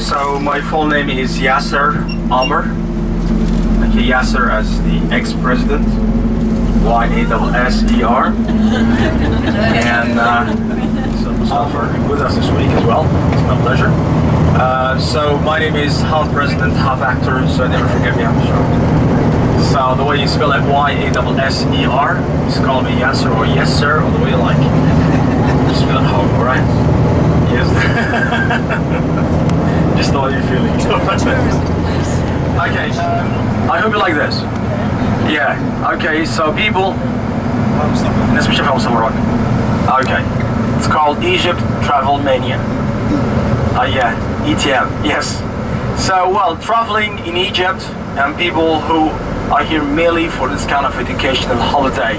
So my full name is Yasser Amr. Okay, Yasser as the ex-president, Y-A-S-S-E-R, and so Mustafa with us this week as well. It's my pleasure. So my name is half president, half actor, so never forget me on the show. So the way you spell it, Y-A-S-S-E-R, just call me Yasser or Yes Sir, or the way you like. Just feel at home, alright? Yes. Just how you're feeling. Okay, I hope you like this. Yeah, okay, so people... Okay, it's called Egypt Travel Mania. Yeah, ETM, yes. So, well, traveling in Egypt and people who are here merely for this kind of educational holiday.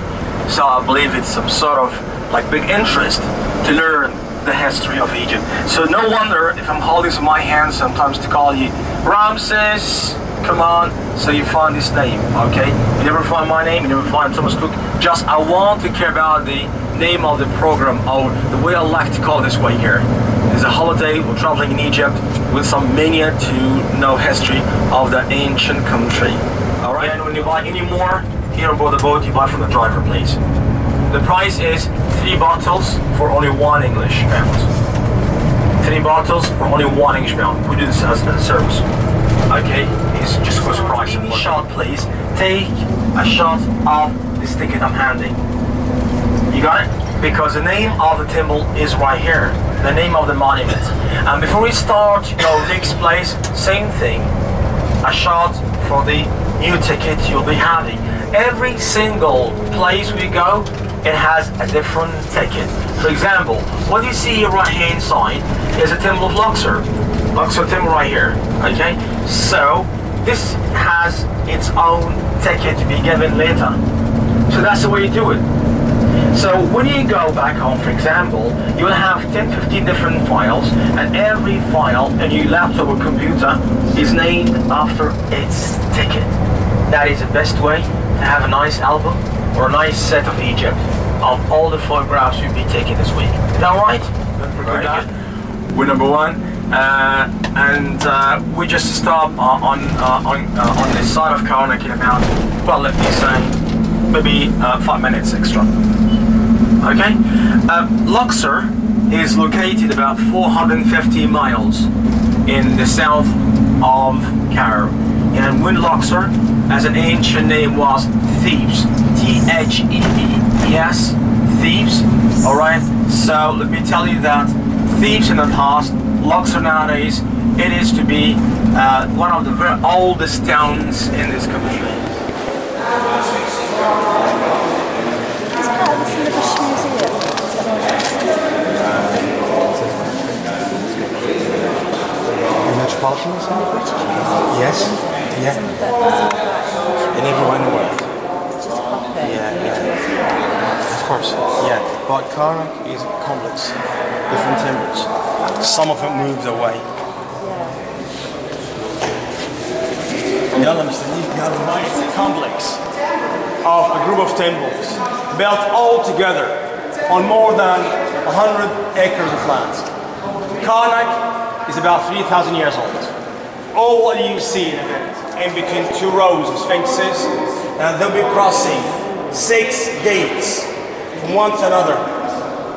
So I believe it's some sort of like big interest to learn the history of Egypt. So no wonder if I'm holding my hand sometimes to call you Ramses, come on. So you find this name, okay? You never find my name, you never find Thomas Cook. Just I want to care about the name of the program, or the way I like to call this way here. It's a holiday, we're traveling in Egypt with some mania to know history of the ancient country. Alright, and when you buy any more here on board the boat, you buy from the driver, please. The price is 3 bottles for only £1 English pound. 3 bottles for only £1 English pound. We do this as a service. Okay, it's just for price. Any shot, please. Take a shot of this ticket I'm handing. You got it? Because the name of the temple is right here. The name of the monument. And before we start, next place, same thing. A shot for the new ticket you'll be having. Every single place we go, it has a different ticket. For example, what you see here right hand side is a temple of Luxor. Luxor temple right here, okay? So, this has its own ticket to be given later. So that's the way you do it. So when you go back home, for example, you will have 10-15 different files, and every file in your laptop or computer is named after its ticket. That is the best way to have a nice album or a nice set of Egypt of all the photographs you'll be taking this week. Is that right? We're number one, and we just stop on the side of Karnak in about, well, let me say, maybe 5 minutes extra. Okay, Luxor is located about 450 miles in the south of Cairo. And when Luxor, as an ancient name, was Thebes, T-H-E-B-E-S, Thebes, alright? So let me tell you that Thebes in the past, Luxor nowadays, it is to be one of the very oldest towns in this country. Metropolitan British Museum? Yes, yeah. And everywhere in the world. Yeah. Of course, yeah. But Karnak is complex, different temples. Some of it moved away. It's a complex of a group of temples built all together on more than 100 acres of land. Karnak is about 3,000 years old. All what you see in a minute, in between 2 rows of sphinxes, and they'll be crossing 6 gates from one to another.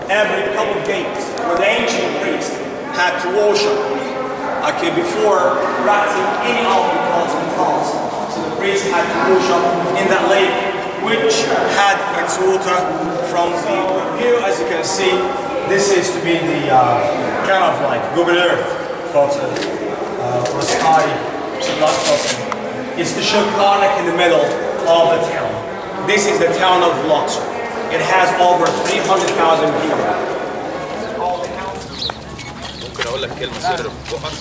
Every couple of gates where the ancient priest had to worship, okay, before writing any of the calls and calls. So the priest had to worship in that lake, which had its water from the here. As you can see, this is to be the kind of like Google Earth photo for a sky photo. It's to show Karnak in the middle of the town. This is the town of Luxor. It has over 300,000 people. اقول لك كلمه سر في بقك.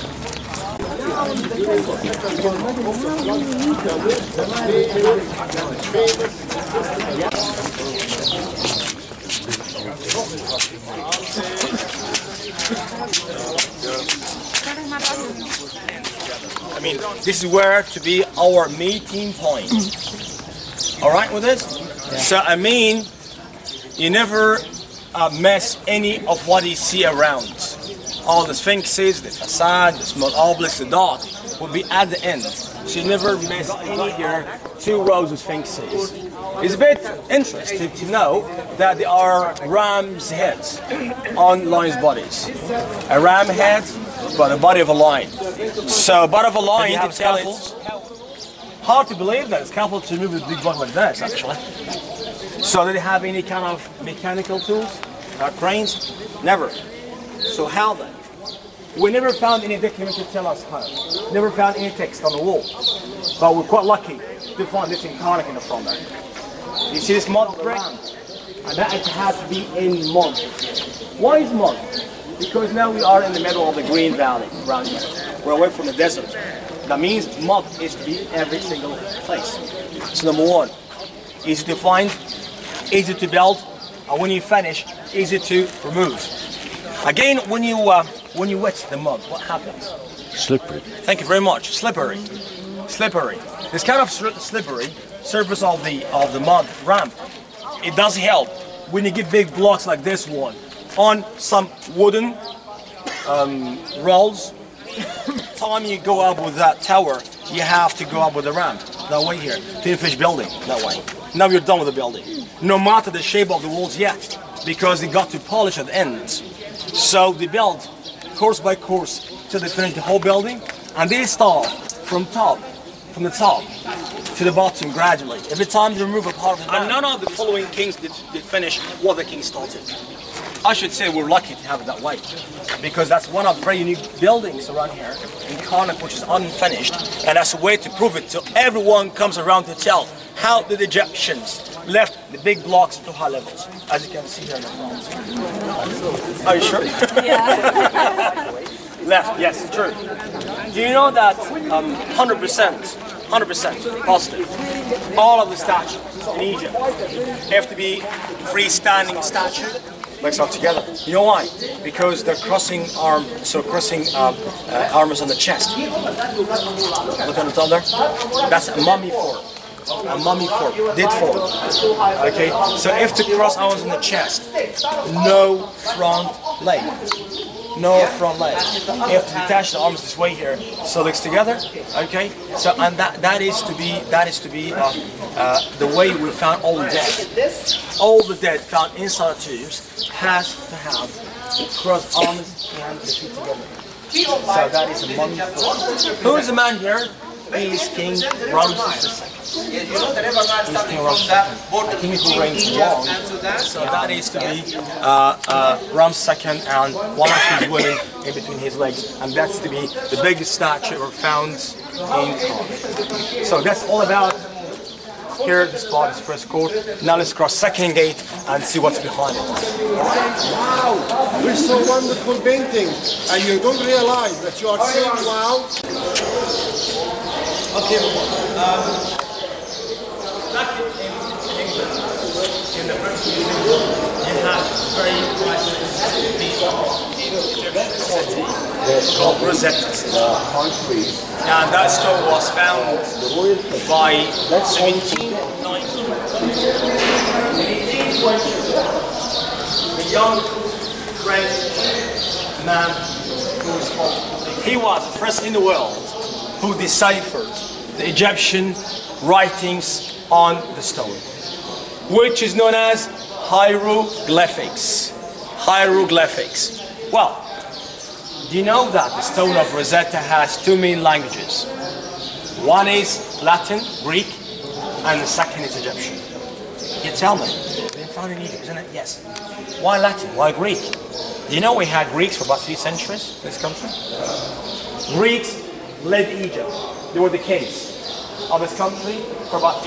I mean, this is where to be our meeting point. All right with this? Yeah. So I mean, you never mess any of what you see around. All the sphinxes, the facade, the small obelisks, the dot will be at the end. So you never miss any here. 2 rows of sphinxes. It's a bit interesting to know that there are ram's heads on lions' bodies. A ram head, but a body of a lion. So, body of a lion to tell it's hard to believe that it's scalpel to move a big block like this, actually. So, do they have any kind of mechanical tools? Cranes? Never. So, how then? We never found any document to tell us how. Never found any text on the wall. But we're quite lucky to find this in Karnak in the front there. You see this mud brick? And that it has to be in mud. Why is mud? Because now we are in the middle of the green valley around here. We're away from the desert. That means mud is to be every single place. So number 1, easy to find, easy to build, and when you finish, easy to remove. Again, when you wet the mud, what happens? Slippery. Thank you very much. Slippery. Slippery. This kind of slippery surface of the mud ramp, it does help when you get big blocks like this one on some wooden rolls. Time you go up with that tower, you have to go up with the ramp that way here to finish building that way. Now you're done with the building. No matter the shape of the walls yet, because they got to polish at the ends. So they build course by course till they finish the whole building, and they start from the top to the bottom gradually. Every time they remove a part of the ramp. And none of the following kings did finish what the king started. I should say we're lucky to have it that way, because that's one of the very unique buildings around here in Karnak, which is unfinished, and that's a way to prove it so everyone comes around to tell how the Egyptians left the big blocks to high levels, as you can see here in the front. Are you sure? Yeah. Left, yes, true. Do you know that 100% positive, all of the statues in Egypt have to be freestanding statues? Legs are together. You know why? Because they're crossing arms on the chest. Look on the top there. That's a mummy form. A mummy form, dead form. Okay. So if to cross arms on the chest, no front leg. No front leg. You have to detach the arms this way here, so legs together. Okay. So and that is to be the way we found all the dead. All the dead found inside the tombs has to have crossed arms and the feet together. So that is a mummy form. Who is the man here? He is King Ramses II. He's King Ramses II. The king who reigns long. So that is to be Ramses II and one of his women in between his legs. And that's to be the biggest statue ever found in Cairo. So that's all about here. The spot is first court. Now let's cross second gate and see what's behind it. Wow! We're so wonderful painting, and you don't realize that you are saying wow. Okay, back in England, in the British Museum, you have very priceless piece of Egyptian city called Rosetta Stone. And that stone was found by 1790. In 1820, the young French man he was the first in the world who deciphered the Egyptian writings on the stone, which is known as hieroglyphics. Hieroglyphics. Well, do you know that the stone of Rosetta has 2 main languages? One is Latin, Greek, and the second is Egyptian. You tell me, it's been found in Egypt, isn't it? Yes. Why Latin? Why Greek? Do you know we had Greeks for about 3 centuries in this country? Greeks led Egypt. They were the kings of this country for about 3